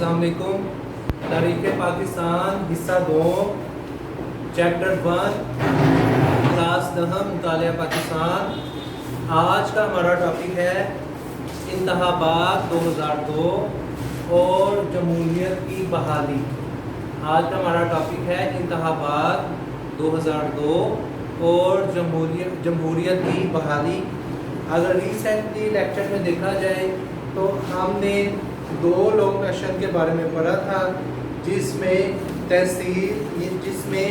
السلام علیکم۔ تاریخ پاکستان حصہ 2 چیپٹر 1 کلاس 10 مطالعہ پاکستان۔ آج کا ہمارا ٹاپک ہے انتخابات 2002 اور جمہوریت کی بحالی۔ آج کا ہمارا ٹاپک ہے انتخابات 2002 اور جمہوریت کی بحالی۔ اگر ریسنٹلی لیکچر میں دیکھا جائے تو ہم نے 2 لوگ کویشچن کے بارے میں پڑھا تھا، جس میں تحصیل، جس میں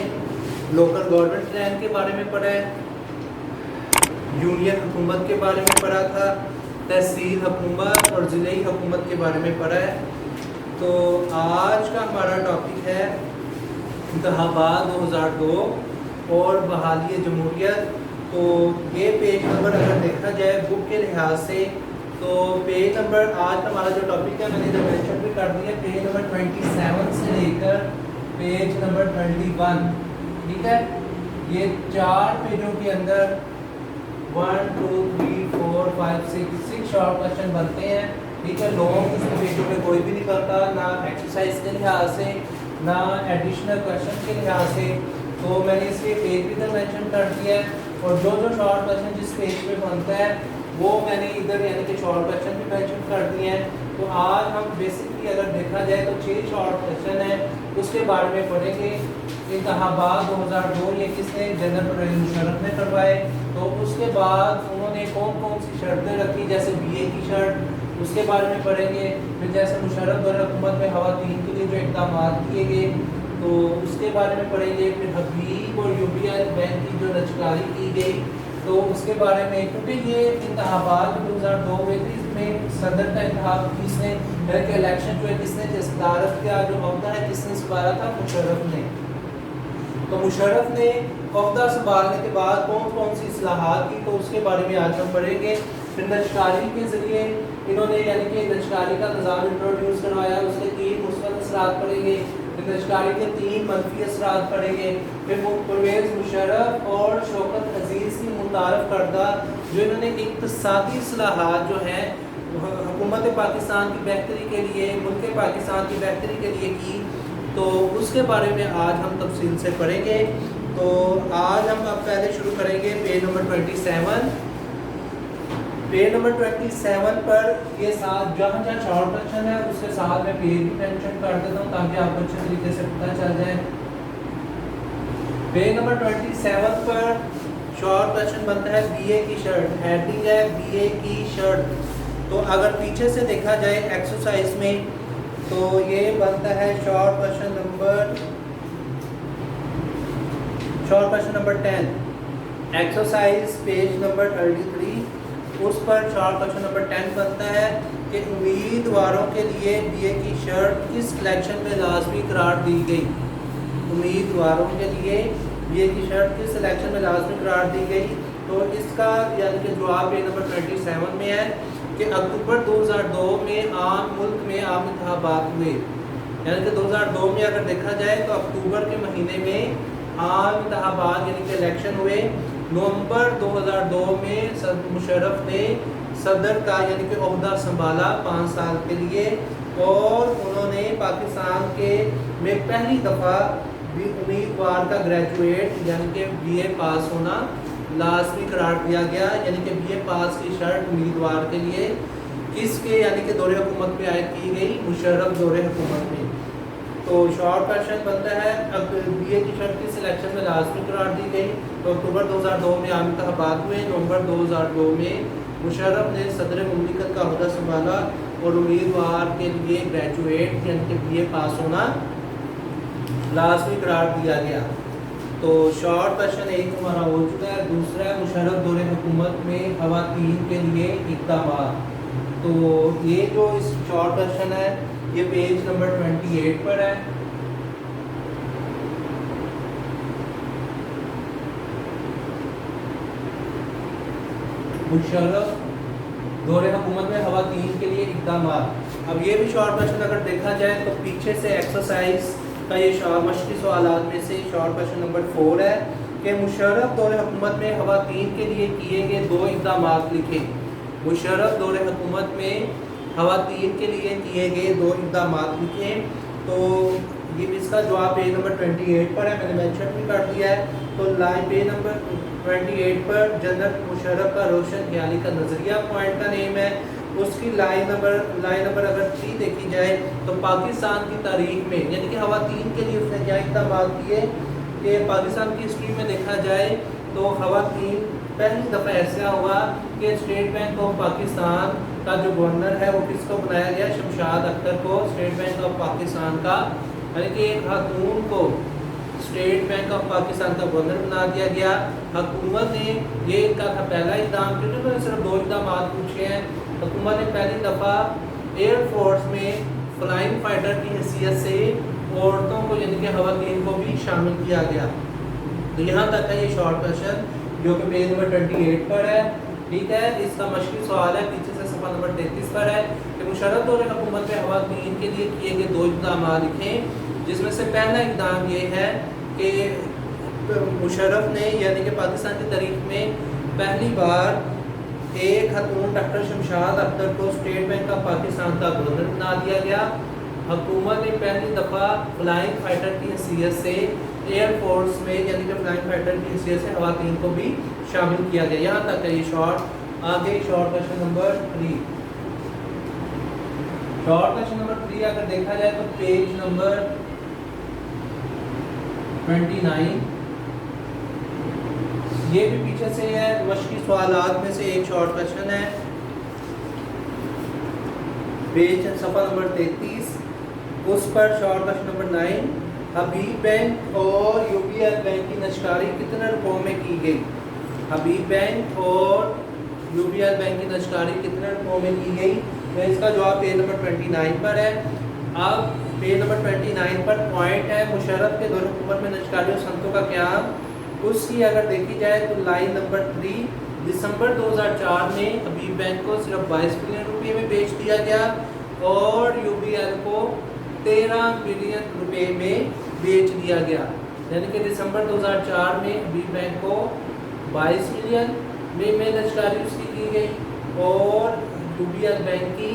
لوکل گورنمنٹ پلان کے بارے میں پڑھا ہے، یونین حکومت کے بارے میں پڑھا تھا، تحصیل حکومت اور ضلعی حکومت کے بارے میں پڑھا ہے۔ تو آج کا ہمارا ٹاپک ہے انتخابات 2002 اور بحالی جمہوریت۔ تو یہ پیج نمبر اگر دیکھا جائے بک کے لحاظ سے تو پیج نمبر، آج کا ہمارا جو ٹاپک ہے میں نے جو مینشن بھی کر دیا، پیج نمبر 27 سے لے کر پیج نمبر 21، ٹھیک ہے۔ یہ 4 پیجوں کے اندر 1 2 3 4 5 6 شارٹ کویشچن بنتے ہیں، ٹھیک ہے۔ لانگ اس پیجوں پہ کوئی بھی نہیں کرتا، نہ ایکسرسائز کے لحاظ سے نہ ایڈیشنل کویشچن کے لحاظ سے۔ تو میں نے اس لیے پیج بھی ادھر مینشن کر دیا ہے، اور جو شارٹ کویشچن جس پیج پہ بنتا ہے وہ میں نے ادھر یعنی کہ شارٹ کویشچن بھی مینشن کر دیے ہیں۔ تو آج ہم بیسکلی اگر دیکھا جائے تو 6 شارٹ کویشچن ہیں، اس کے بارے میں پڑھیں گے۔ انتخابات 2002 یہ کس نے؟ جنرل پرویز مشرف نے کروائے۔ تو اس کے بعد انہوں نے کون سی شرطیں رکھی، جیسے بی اے کی شرط، اس کے بارے میں پڑھیں گے۔ پھر جیسے مشرف دور حکومت میں خواتین کے لیے جو اقدامات کیے گئے تو اس کے بارے میں پڑھیں گے۔ پھر حبیب اور یوبیا بینک کی جو لچکداری کی گئی تو اس کے بارے میں، کیونکہ یہ انتخابات 2002 میں صدر کا انتخاب کس نے، کہ الیکشن جو ہے کس نے صدارت کا جو عہدہ ہے کس نے سنبھالا تھا؟ مشرف نے۔ تو مشرف نے عہدہ سنبھالنے کے بعد کون سی اصلاحات کی تو اس کے بارے میں آج ہم پڑھیں گے۔ پھر لچکداری کے ذریعے انہوں نے یعنی کہ لچکداری کا نظام انٹروڈیوس کروایا، اس کے 3 مثبت اثرات پڑھیں گے، پھر لچکداری کے 3 منفی اثرات پڑھیں گے۔ پھر پرویز مشرف اور شوکت عزیز کی متعارف کردہ جو انہوں نے اقتصادی اصلاحات جو ہیں حکومت پاکستان کی بہتری کے لیے، ملک پاکستان کی بہتری کے لیے کی، تو اس کے بارے میں آج ہم تفصیل سے پڑھیں گے۔ تو آج ہم اب پہلے شروع کریں گے پیج نمبر 27۔ پیج نمبر 27 پر یہ ساتھ جہاں شارٹ کویشچن ہے اس کے ساتھ میں پیج بھی مینشن کر دیتا ہوں تاکہ آپ کو اچھے طریقے سے پتہ چل جائے۔ پیج نمبر 27 پر شارٹ کویشچن بنتا ہے بی اے کی شرط، ہیڈنگ ہے بی اے کی شرط۔ تو اگر پیچھے سے دیکھا جائے ایکسرسائز میں تو یہ بنتا ہے short question number 10، exercise page number 33، اس پر شارٹ کویشچن نمبر 10 بنتا ہے کہ امیدواروں کے لیے بی اے کی شرط کس الیکشن میں لازمی قرار دی گئی؟ امیدواروں کے لیے بی اے کی شرط کس الیکشن میں لازمی قرار دی گئی؟ تو اس کا یعنی کہ جواب پیج نمبر 27 میں ہے کہ اکتوبر 2002 میں عام ملک میں عام انتخابات ہوئے، یعنی کہ 2002 میں اگر دیکھا جائے تو اکتوبر کے مہینے میں عام انتخابات یعنی کہ الیکشن ہوئے۔ نومبر 2002 میں مشرف نے صدر کا یعنی کہ عہدہ سنبھالا 5 سال کے لیے، اور انہوں نے پاکستان کے میں پہلی دفعہ بھی امیدوار کا گریجویٹ یعنی کہ بی اے پاس ہونا لازمی قرار دیا گیا، یعنی کہ بی اے پاس کی شرط امیدوار کے لیے کس کے یعنی کہ دور حکومت میں عائد کی گئی؟ مشرف دور حکومت میں۔ تو شارٹ کویشچن بنتا ہے اب بی اے کی شرط کس الیکشن میں لازمی قرار دی گئی؟ تو اکتوبر 2002 میں عام انتخابات ہوئے، نومبر 2002 میں مشرف نے صدر مملکت کا عہدہ سنبھالا اور امیدوار کے لیے گریجویٹ یعنی کہ بی اے پاس ہونا لازمی قرار دیا گیا۔ تو شارٹ کویشچن 1 ہمارا ہو چکا ہے۔ دوسرا ہے مشرف دور حکومت میں خواتین کے لیے اقدامات۔ تو یہ جو اس شارٹ کویشچن ہے یہ پیج نمبر 28 پر ہے۔ مشرف دور حکومت میں خواتین کے لیے اقدامات۔ اب یہ بھی شارٹ کویشچن اگر دیکھا جائے تو پیچھے سے ایکسرسائز کا یہ مشقی سوالات میں سے شارٹ کویشچن نمبر 4 ہے کہ مشرف دور حکومت میں خواتین کے لیے کیے گئے 2 اقدامات لکھیں۔ مشرف دور حکومت میں خواتین کے لیے کیے گئے 2 اقدامات لکھیں. تو یہ اس کا جواب پیج نمبر 28 پر ہے, میں نے مینشن بھی کر دیا ہے. تو لائن پیج نمبر 28 پر جنرل مشرف کا روشن خیالی کا نظریہ پوائنٹ کا نیم ہے. اس کی لائن نمبر اگر 3 دیکھی جائے تو پاکستان کی تاریخ میں یعنی کہ خواتین کے لیے اس نے کیا اقدامات کیے کہ پاکستان کی ہسٹری میں دیکھا جائے تو خواتین پہلی دفعہ ایسا ہوا کہ اسٹیٹ بینک آف پاکستان کا جو گورنر ہے وہ کس کو بنایا گیا, شمشاد اختر کو اسٹیٹ بینک آف پاکستان کا, یعنی کہ ایک خاتون کو اسٹیٹ بینک آف پاکستان کا گورنر بنا دیا گیا. حکومت نے یہ ان کا تھا پہلا اقدام, کیونکہ میں نے صرف 2 اقدامات پوچھے ہیں. حکومت نے پہلی دفعہ ایئر فورس میں فلائنگ فائٹر کی حیثیت سے عورتوں کو یعنی کہ خواتین کو بھی شامل کیا گیا. تو یہاں تک ہے یہ شارٹ کویشچن جو کہ پیج نمبر 28 پر ہے. ٹھیک ہے, اس کا مشکل سوال ہے پیچھے سے صفحہ نمبر 33 پر ہے کہ مشرف دور حکومت میں خواتین کے لیے کیے گئے 2 اقدامات لکھیں, جس میں سے پہلا اقدام یہ ہے کہ مشرف نے یعنی کہ پاکستان کی تاریخ میں پہلی بار ایک خاتون ڈاکٹر شمشاد اختر کو اسٹیٹ بینک آف پاکستان کا گورنر بنا دیا گیا. حکومت نے پہلی دفعہ فلائنگ فائٹر کی حیثیت سے ایئر فورس میں یعنی کہ فلائنگ فائٹر کی حیثیت سے خواتین کو بھی شامل کیا گیا. یہاں تک ہے یہ شارٹ. آگے short question number 3. Short question number 3 اگر دیکھا جائے تو پیج نمبر 29, یہ بھی پیچھے سے ہے, مشقی سوالات میں سے ایک شارٹ کویشچن ہے. پیج صفحہ نمبر 33 اس پر شارٹ کویشچن نمبر 9, حبیب بینک اور UBL بینک کی نشکاری کتنے روپوں میں کی گئی. حبیب بینک اور UBL بینک کی نشکاری کتنے روپوں میں کی گئی. تو اس کا جواب پیج نمبر 29 پر ہے. اب پیج نمبر 29 پر پوائنٹ ہے مشرف کے دور حکومت میں نشکاری اور صنعتوں کا قیام. اس کی اگر دیکھی جائے تو لائن نمبر 3, دسمبر 2004 میں حبیب بینک کو صرف 22 بلین روپے میں بیچ دیا گیا اور UBL کو 13 بلین روپے میں بیچ دیا گیا. یعنی کہ دسمبر 2004 میں حبیب بینک کو 22 بلین میں نشکاری اس کی گئی اور UBL بینک کی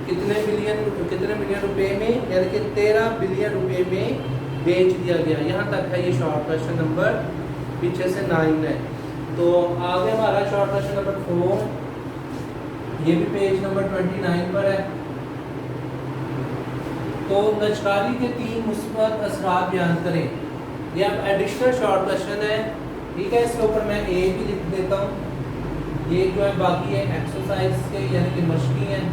کتنے بلین روپے میں یعنی کہ 13 بلین روپے میں بیچ دیا گیا. یہاں تک ہے یہ شارٹ کویشچن نمبر پیچھے سے 9 ہے. تو آگے ہمارا شارٹ کویشچن نمبر 4, یہ بھی پیج نمبر 29 پر ہے. تو نشکاری کے 3 مثبت اثرات بیان کریں. یہ اب ایڈیشنل شارٹ کویشچن ہے. ٹھیک ہے, اس کے اوپر میں اے بھی لکھ دیتا ہوں. یہ جو ہے باقی ہے ایکسرسائز کے یعنی کہ مشقی ہیں.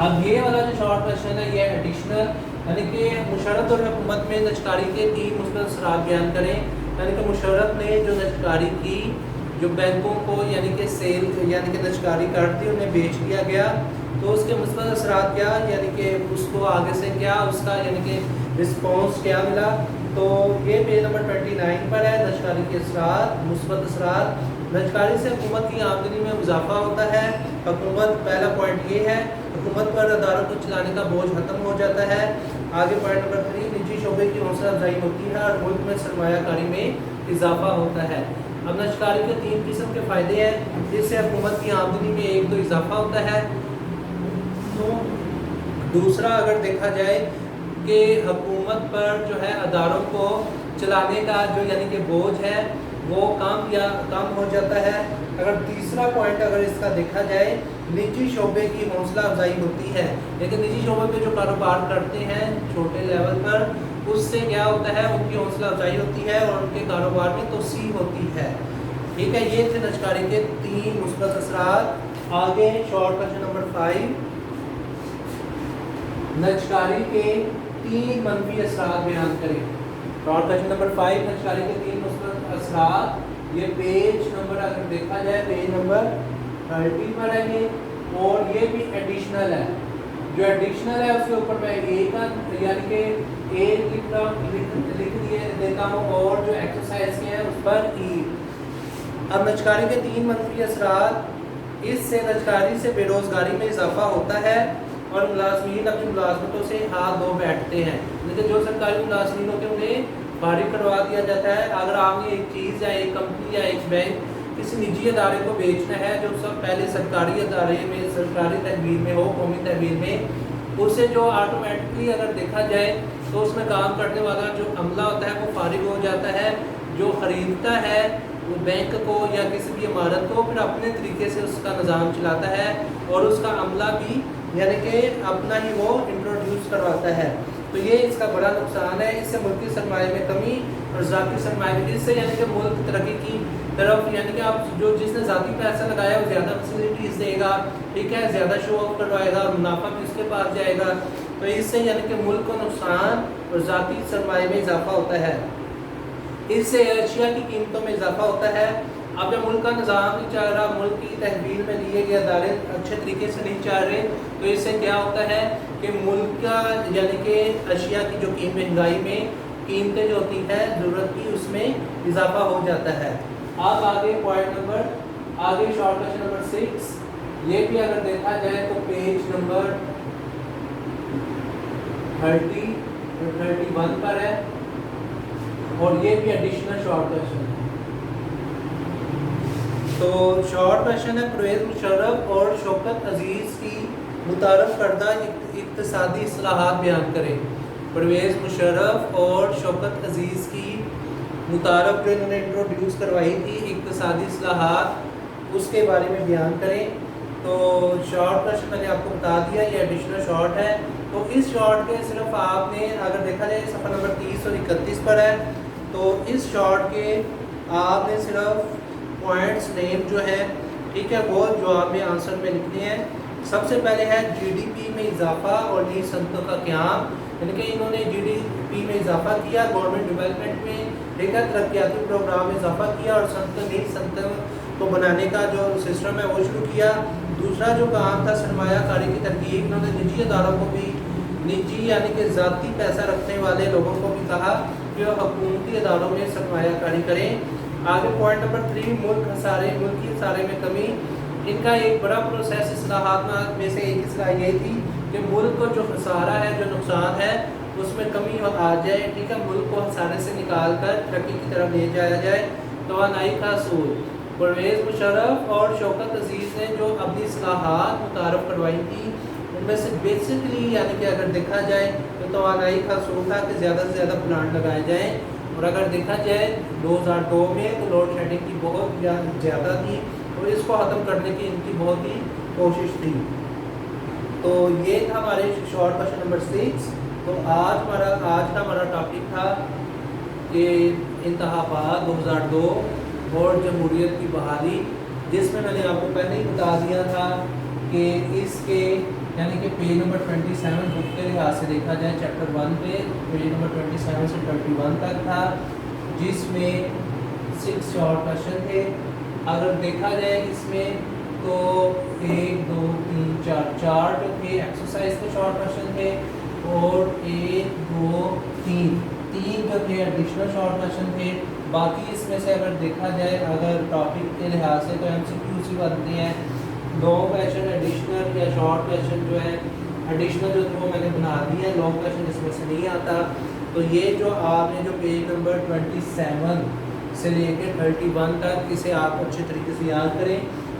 اب یہ والا جو شارٹ کویشچن ہے یہ ایڈیشنل یعنی کہ مشرف اور حکومت میں نشکاری کے 3 مثبت اثرات بیان کریں. یعنی کہ مشرف نے جو نشکاری کی جو بینکوں کو یعنی کہ سیل یعنی کہ نشکاری کرتی انہیں بیچ دیا گیا تو اس کے مثبت اثرات کیا یعنی کہ اس کو آگے سے کیا اس کا یعنی کہ رسپانس کیا ملا. تو یہ پیج نمبر 29 پر ہے. نشکاری کے اثرات, مثبت اثرات. نشکاری سے حکومت کی آمدنی میں اضافہ ہوتا ہے. حکومت پہلا پوائنٹ یہ ہے حکومت پر اداروں کو چلانے کا بوجھ ختم ہو جاتا ہے. آگے پوائنٹ نمبر 3, نجی شعبے کی حوصلہ افزائی ہوتی ہے اور ملک میں سرمایہ کاری میں اضافہ ہوتا ہے. اب نشکاری کے 3 قسم کے فائدے ہیں. جس سے حکومت کی آمدنی میں ایک تو اضافہ ہوتا ہے. تو دوسرا اگر دیکھا جائے کہ حکومت پر جو ہے اداروں کو چلانے کا جو یعنی کہ بوجھ ہے وہ کم ہو جاتا ہے. اگر تیسرا پوائنٹ اگر اس کا دیکھا جائے نجی شعبے کی حوصلہ افزائی ہوتی ہے. لیکن نجی شعبے پہ جو کاروبار کرتے ہیں چھوٹے لیول پر اس سے کیا ہوتا ہے ان کی حوصلہ افزائی ہوتی ہے اور ان کے کاروبار میں توسیع ہوتی ہے. ٹھیک ہے, یہ تھے نشکاری کے 3 مثبت اثرات. آگے شارٹ کویشچن نمبر 5, نشکاری کے 3 منفی اثرات بیان کریں. شارٹ کویشچن نمبر 5, نشکاری کے 3 مثبت اثرات. یہ پیج نمبر اگر دیکھا جائے پیج نمبر 30 پر ہے یہ اور یہ بھی ایڈیشنل ہے. جو ایڈیشنل ہے اس کے اوپر میں اے کا یعنی کہ اے لکھ دیتا ہوں اور جو ایکسرسائز کے ہیں اس پر ای. اب نشکاری کے 3 منفی اثرات. اس سے نشکاری سے بے روزگاری میں اضافہ ہوتا ہے اور ملازمین اپنی ملازمتوں سے ہاتھ دھو بیٹھتے ہیں. لیکن جو سرکاری ملازمین ہوتے ہیں انہیں فارغ کروا دیا جاتا ہے. اگر آپ نے ایک چیز یا ایک کمپنی یا ایک بینک کسی نجی ادارے کو بیچنا ہے جو سب پہلے سرکاری ادارے میں سرکاری تحویل میں ہو قومی تحویل میں اسے جو آٹومیٹکلی اگر دیکھا جائے تو اس میں کام کرنے والا جو عملہ ہوتا ہے وہ فارغ ہو جاتا ہے. جو خریدتا ہے وہ بینک کو یا کسی بھی عمارت کو پھر اپنے طریقے سے اس کا نظام چلاتا ہے اور اس کا عملہ بھی یعنی کہ اپنا ہی وہ انٹروڈیوس کرواتا ہے. تو یہ اس کا بڑا نقصان ہے. اس سے ملکی سرمایہ میں کمی اور ذاتی سرمایہ میں اس سے یعنی کہ ملک ترقی کی طرف یعنی کہ آپ جو جس نے ذاتی پیسہ لگایا وہ زیادہ فیسلٹیز دے گا, ٹھیک ہے, زیادہ شو آف کروائے گا اور منافع بھی اس کے پاس جائے گا. تو اس سے یعنی کہ ملک کو نقصان اور ذاتی سرمایہ میں اضافہ ہوتا ہے. اس سے اشیاء کی قیمتوں میں اضافہ ہوتا ہے. اب جب ملک کا نظام نہیں چل رہا, ملک کی تحویل میں لیے گئے ادارے اچھے طریقے سے نہیں چل رہے, تو اس سے کیا ہوتا ہے کہ ملک کا یعنی کہ اشیاء کی جو مہنگائی میں قیمتیں جو ہوتی ہیں ضرورت کی اس میں اضافہ ہو جاتا ہے. اب آگے پوائنٹ نمبر آگے شارٹ کوسچن نمبر 6 یہ بھی اگر دیکھا جائے تو پیج نمبر 31 پر ہے اور یہ بھی ایڈیشنل شارٹ کوسچن ہے. تو شارٹ کوسچن ہے پرویز مشرف اور شوکت عزیز کی متعارف کردہ اقتصادی اصلاحات بیان کریں. پرویز مشرف اور شوکت عزیز کی متعارف جو انہوں نے انٹروڈیوس کروائی تھی اقتصادی اصلاحات اس کے بارے میں بیان کریں. تو شارٹ کوسچن میں نے آپ کو بتا دیا یہ ایڈیشنل شارٹ ہے. تو اس شارٹ کے صرف آپ نے اگر دیکھا جائے صفحہ نمبر 30 اور 31 پر ہے, تو اس شارٹ کے آپ نے صرف پوائنٹس نیم جو ہے ٹھیک ہے وہ جواب میں آنسر میں لکھنے ہیں. سب سے پہلے ہے جی ڈی پی میں اضافہ اور نئی صنعتوں کا قیام, یعنی کہ انہوں نے جی ڈی پی میں اضافہ کیا, گورنمنٹ ڈیولپمنٹ میں ٹھیک ہے ترقیاتی پروگرام میں اضافہ کیا اور نئی صنعتوں کو بنانے کا جو سسٹم ہے وہ شروع کیا. دوسرا جو کام تھا سرمایہ کاری کی ترغیب, انہوں نے نجی اداروں کو بھی نجی یعنی کہ ذاتی پیسہ رکھنے والے لوگوں کو بھی کہا کہ وہ حکومتی اداروں میں سرمایہ کاری کریں. آگے پوائنٹ نمبر 3 ملکی خسارے میں کمی. ان کا ایک بڑا پروسیس اصلاحات میں سے ایک اصلاح یہ تھی کہ ملک کو جو خسارہ ہے جو نقصان ہے اس میں کمی آ جائے, ٹھیک ہے, ملک کو خسارے سے نکال کر ترقی کی طرف لے جایا جائے. توانائی کا اصول پرویز مشرف اور شوکت عزیز نے جو اپنی اصلاحات متعارف کروائی تھی ان میں سے بیسکلی یعنی کہ اگر دیکھا جائے تو توانائی کا اصول تھا کہ زیادہ سے زیادہ پلانٹ لگائے جائیں. اور اگر دیکھا جائے 2002 میں تو لوڈ شیڈنگ کی بہت زیادہ تھی اور اس کو ختم کرنے کی ان کی بہت ہی کوشش تھی. تو یہ تھا ہمارے شارٹ کوسچن نمبر 6. تو آج کا ہمارا ٹاپک تھا کہ انتخابات 2002 اور جمہوریت کی بحالی, جس میں نے آپ کو پہلے ہی بتا دیا تھا کہ اس کے یعنی کہ پیج نمبر 27 بک کے لحاظ سے دیکھا جائے چیپٹر 1 پہ پیج نمبر 27 سے 31 تک تھا, جس میں 6 شارٹ کوسچن تھے. اگر دیکھا جائے اس میں تو 1 2 3 4 جو تھے ایکسرسائز کے شارٹ کوسچن تھے اور 1 2 3 جو تھے ایڈیشنل شارٹ کوسچن تھے. باقی اس میں سے اگر دیکھا جائے اگر ٹاپک کے لحاظ سے تو ایم سی کیو سی بنتے ہیں. 2 کوسچن ایڈیشنل یا شارٹ کوسچن جو ہے ایڈیشنل جو وہ میں نے بنا دی ہے, لانگ کوسچن اس میں سے نہیں آتا. تو یہ جو آپ نے جو پیج نمبر 27 سے لے کے 31 تک اسے آپ اچھے طریقے سے یاد کریں,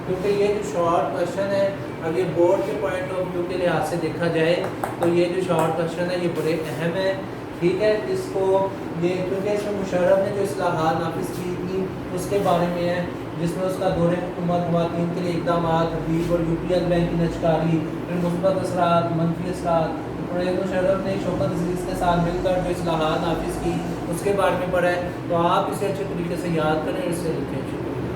کیونکہ یہ جو شارٹ کوسچن ہے اگر یہ بورڈ کے پوائنٹ آف ویو کے لحاظ سے دیکھا جائے تو یہ جو شارٹ کوسچن ہے یہ بڑے اہم ہے, ٹھیک ہے. اس کو یہ کیونکہ اس میں مشرف نے جو اصلاحات نافذ کی تھی اس کے بارے میں ہے, جس میں اس کا دور حکومت خواتین کے لیے اقدامات تحریک اور یو پی ایل بینک کی نجکاری, پھر مثبت اثرات منفی اثرات. پرویز مشرف نے شوکت عزیز کے ساتھ مل کر جو اصلاحات نافذ کی اس کے بارے میں پڑھا ہے. تو آپ اسے اچھے طریقے سے یاد کریں, اس سے لکھیں. شکریہ.